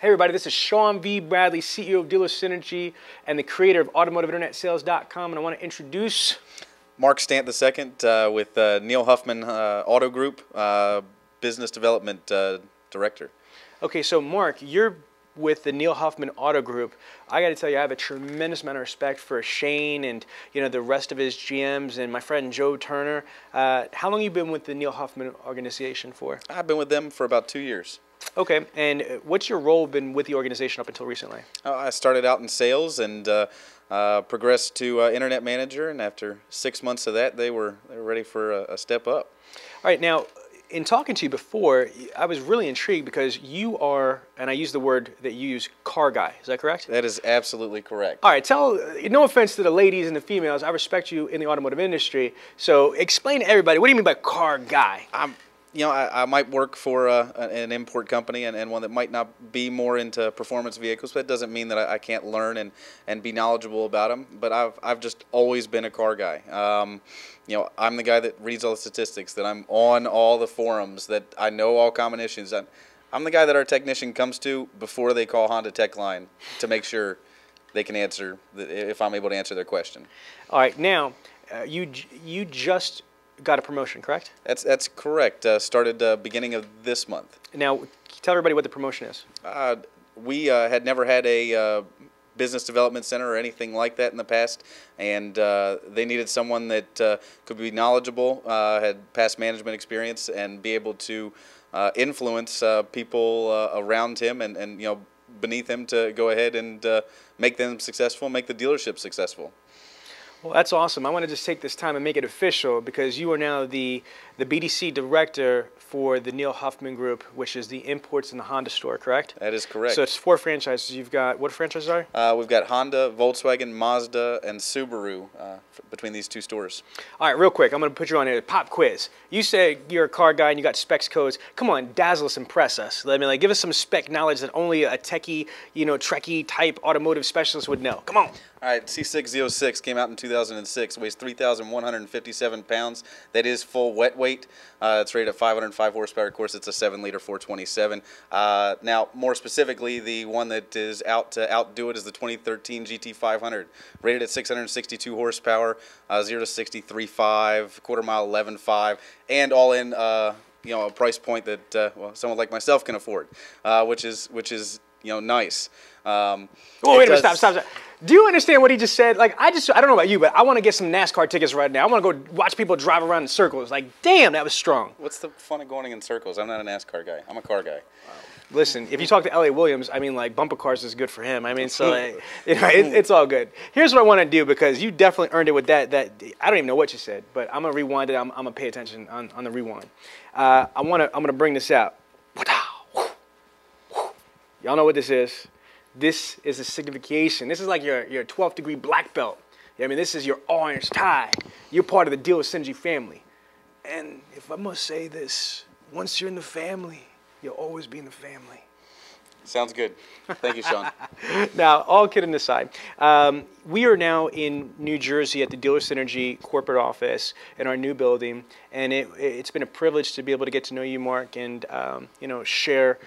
Hey everybody, this is Sean V. Bradley, CEO of Dealer Synergy and the creator of AutomotiveInternetSales.com, and I want to introduce Mark Stant II with Neil Huffman Auto Group, Business Development Director. Okay, so Mark, you're with the Neil Huffman Auto Group. I got to tell you, I have a tremendous amount of respect for Shane and the rest of his GMs and my friend Joe Turner. How long have you been with the Neil Huffman organization for? I've been with them for about 2 years. Okay, and what's your role been with the organization up until recently? I started out in sales and progressed to internet manager, and after 6 months of that, they were ready for a step up. All right, now, in talking to you before, I was really intrigued because you are, and I use the word that you use, car guy. Is that correct? That is absolutely correct. All right, no offense to the ladies and the females, I respect you in the automotive industry. So explain to everybody, what do you mean by car guy? I might work for an import company and one that might not be more into performance vehicles, but it doesn't mean that I can't learn and be knowledgeable about them. But I've just always been a car guy. I'm the guy that reads all the statistics, that I'm on all the forums, that I know all common issues. I'm the guy that our technician comes to before they call Honda Tech Line to make sure they can answer, if I'm able to answer their question. All right, now, you just got a promotion, correct? That's correct. Started beginning of this month. Now, tell everybody what the promotion is. We had never had a business development center or anything like that in the past, and they needed someone that could be knowledgeable, had past management experience, and be able to influence people around him and beneath him to go ahead and make them successful, make the dealership successful. Well, that's awesome. I want to just take this time and make it official because you are now the BDC director for the Neil Huffman Group, which is the imports in the Honda store, correct? That is correct. So it's 4 franchises. You've got, what franchises are? We've got Honda, Volkswagen, Mazda, and Subaru between these 2 stores. All right, real quick, I'm going to put you on a pop quiz. You say you're a car guy and you got specs codes. Come on, dazzle us, impress us. Give us some spec knowledge that only a techie, Trekkie type automotive specialist would know. Come on. All right, C6Z06 came out in 2006, weighs 3,157 pounds. That is full wet weight. It's rated at 505 horsepower. Of course, it's a 7-liter 427. Now, more specifically, the one that is out to outdo it is the 2013 GT500, rated at 662 horsepower, 0 to 60 3.5, quarter mile 11.5, and all in a price point that someone like myself can afford, which is nice. Oh, wait a minute, stop. Do you understand what he just said? Like, I don't know about you, but I want to get some NASCAR tickets right now. I want to go watch people drive around in circles. Like, damn, that was strong. What's the fun of going in circles? I'm not a NASCAR guy. I'm a car guy. Wow. Listen, if you talk to L.A. Williams, like, bumper cars is good for him. So, it's all good. Here's what I want to do, because you definitely earned it with that. I don't even know what you said, but I'm going to rewind it. I'm going to pay attention on the rewind. I'm going to bring this out. Y'all know what this is. This is a signification. This is like your 12th degree black belt. This is your orange tie. You're part of the Dealer Synergy family. And if I must say this, once you're in the family, you'll always be in the family. Sounds good. Thank you, Sean. Now, all kidding aside, we are now in New Jersey at the Dealer Synergy corporate office in our new building, and it's been a privilege to be able to get to know you, Mark, and share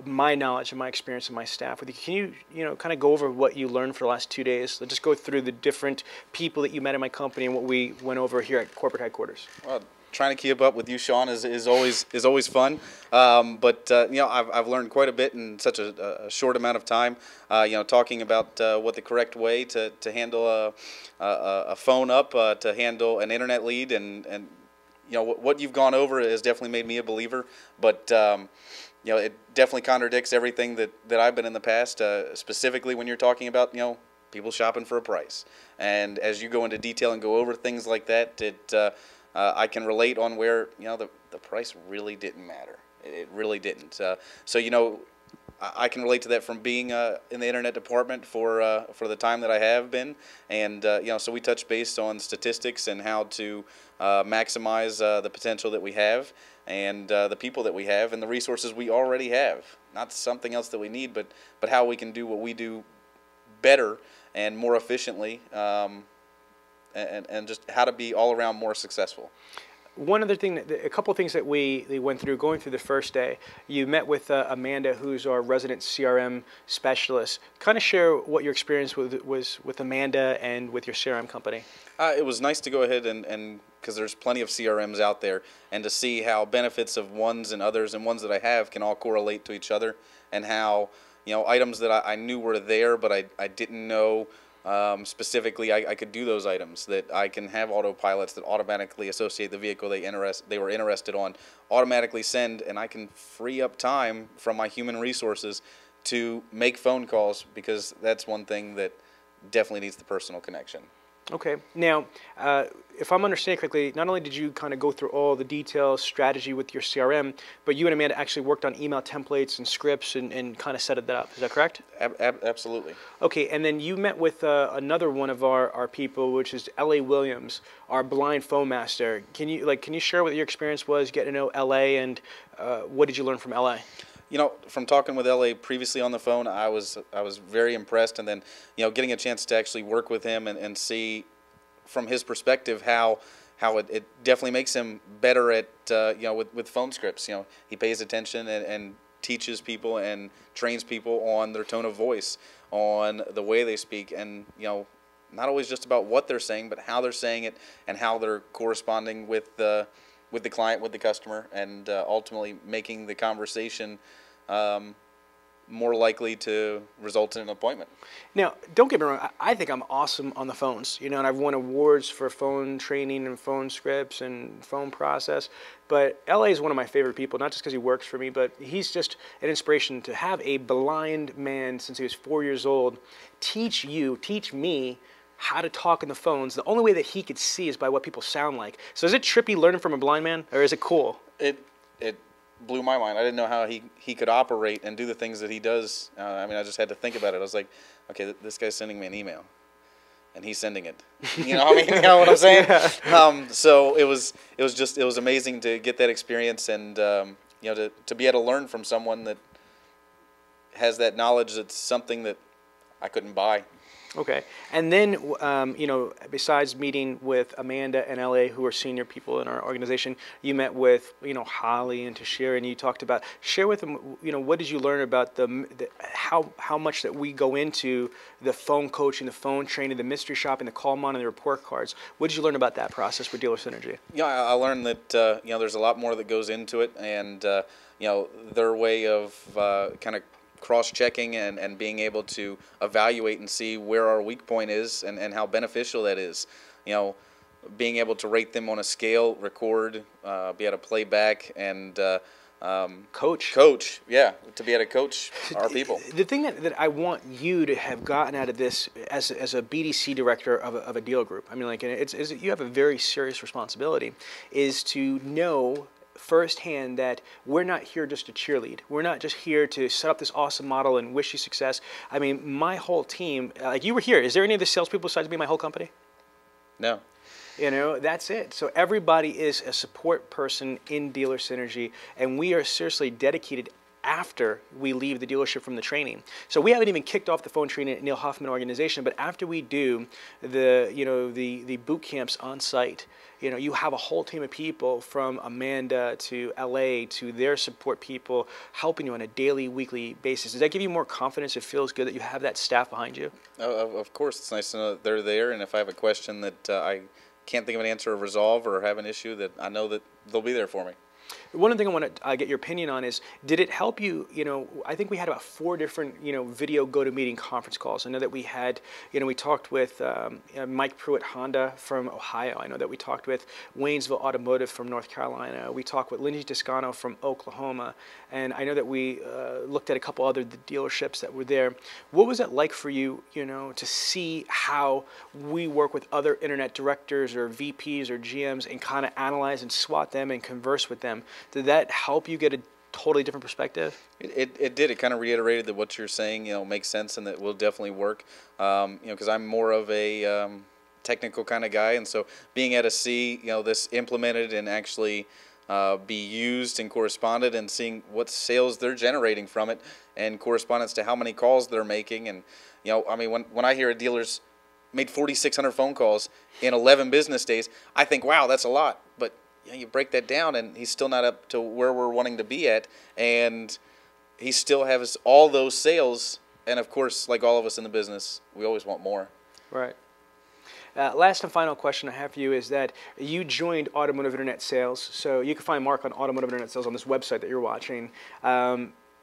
my knowledge and my experience and my staff with you. Can you, kind of go over what you learned for the last 2 days? Let's just go through the different people that you met in my company and what we went over here at corporate headquarters. Well, trying to keep up with you, Sean, is always fun. I've learned quite a bit in such a short amount of time. Talking about what the correct way to handle a phone up, to handle an internet lead, and what you've gone over has definitely made me a believer. But it definitely contradicts everything that I've been in the past, specifically when you're talking about, people shopping for a price. And as you go into detail and go over things like that, I can relate on where, the price really didn't matter. It really didn't. I can relate to that from being in the internet department for the time that I have been. And, so we touch base on statistics and how to maximize the potential that we have, and the people that we have, and the resources we already have. Not something else that we need, but how we can do what we do better and more efficiently, and just how to be all around more successful. one other thing, a couple of things that we went through going through the first day. You met with Amanda, who's our resident CRM specialist. Kind of share what your experience was with Amanda and with your CRM company. It was nice to go ahead and because there's plenty of CRMs out there, and to see how benefits of ones and others and ones that I have can all correlate to each other, and how, you know, items that I knew were there but I didn't know specifically I could do those items, that I can have autopilots that automatically associate the vehicle they were interested on, automatically send, and I can free up time from my human resources to make phone calls, because that's one thing that definitely needs the personal connection. Okay. Now, if I'm understanding correctly, not only did you kind of go through all the details, strategy with your CRM, but you and Amanda actually worked on email templates and scripts and kind of set that up. Is that correct? Absolutely. Okay. And then you met with another one of our people, which is L.A. Williams, our blind phone master. Can you share what your experience was getting to know L.A. and what did you learn from L.A.? You know, from talking with LA previously on the phone, I was very impressed, and then, you know, getting a chance to actually work with him and see from his perspective how it definitely makes him better at you know, with phone scripts. You know, he pays attention and teaches people and trains people on their tone of voice, on the way they speak, and, you know, not always just about what they're saying, but how they're saying it and how they're corresponding with the client, with the customer, and ultimately making the conversation more likely to result in an appointment. Now, don't get me wrong, I think I'm awesome on the phones, you know, and I've won awards for phone training and phone scripts and phone process, but LA is one of my favorite people, not just because he works for me, but he's just an inspiration to have a blind man since he was 4 years old teach me how to talk on the phones. The only way that he could see is by what people sound like. So is it trippy learning from a blind man, or is it cool? It blew my mind. I didn't know how he could operate and do the things that he does. I mean, I just had to think about it. I was like, okay, this guy's sending me an email, and he's sending it. You know, I mean, you know what I'm saying? Yeah. So it was amazing to get that experience, and you know, to be able to learn from someone that has that knowledge. That's something that I couldn't buy. Okay. And then, you know, besides meeting with Amanda and LA, who are senior people in our organization, you met with, you know, Holly and Tashira, and you talked about, share with them, you know, what did you learn about how much that we go into the phone coaching, the phone training, the mystery shopping, the call mon, and the report cards. What did you learn about that process with Dealer Synergy? Yeah, I learned that, you know, there's a lot more that goes into it, and, you know, their way of kind of cross-checking and being able to evaluate and see where our weak point is and how beneficial that is. You know, being able to rate them on a scale, record, be able to play back, and coach, yeah, to be able to coach our people. The thing that I want you to have gotten out of this as a BDC director of a dealer group, I mean, like, you have a very serious responsibility, is to know firsthand that we're not here just to cheerlead. We're not just here to set up this awesome model and wish you success. I mean, my whole team, like you were here, is there any other salespeople besides me, my whole company? No. You know, that's it. So everybody is a support person in Dealer Synergy, and we are seriously dedicated after we leave the dealership from the training. So we haven't even kicked off the phone training at Neil Huffman organization, but after we do the boot camps on site, you know, you have a whole team of people from Amanda to LA to their support people helping you on a daily, weekly basis. Does that give you more confidence? It feels good that you have that staff behind you? Of course, it's nice to know that they're there, and if I have a question that I can't think of an answer or resolve or have an issue, that I know that they'll be there for me. One thing I want to get your opinion on is, did it help you, you know, I think we had about 4 different, you know, video go-to-meeting conference calls. I know that we had, you know, we talked with Mike Pruitt Honda from Ohio. I know that we talked with Waynesville Automotive from North Carolina. We talked with Lindsay Toscano from Oklahoma. And I know that we looked at a couple other dealerships that were there. What was it like for you, you know, to see how we work with other internet directors or VPs or GMs and kind of analyze and SWOT them and converse with them? Did that help you get a totally different perspective? It did. It kind of reiterated that what you're saying, you know, makes sense and that will definitely work. You know, because I'm more of a technical kind of guy, and so being able to see, you know, this implemented and actually be used and corresponded, and seeing what sales they're generating from it and correspondence to how many calls they're making. And, you know, I mean, when I hear a dealer's made 4,600 phone calls in 11 business days, I think, wow, that's a lot. But you break that down, and he's still not up to where we're wanting to be at, and he still has all those sales. And of course, like all of us in the business, we always want more. Right. Last and final question I have for you is that you joined Automotive Internet Sales, so you can find Mark on Automotive Internet Sales on this website that you're watching.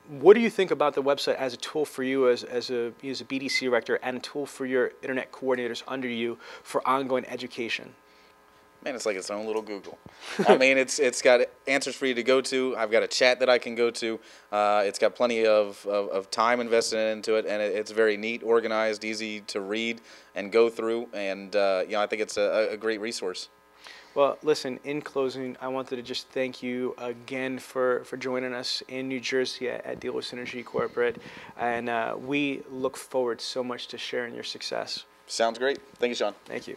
What do you think about the website as a tool for you as a BDC director and a tool for your internet coordinators under you for ongoing education? Man, it's like its own little Google. I mean, it's got answers for you to go to. I've got a chat that I can go to. It's got plenty of time invested into it, and it's very neat, organized, easy to read and go through. And I think it's a great resource. Well, listen, in closing, I wanted to just thank you again for joining us in New Jersey at Dealer Synergy Corporate. And we look forward so much to sharing your success. Sounds great. Thank you, Sean. Thank you.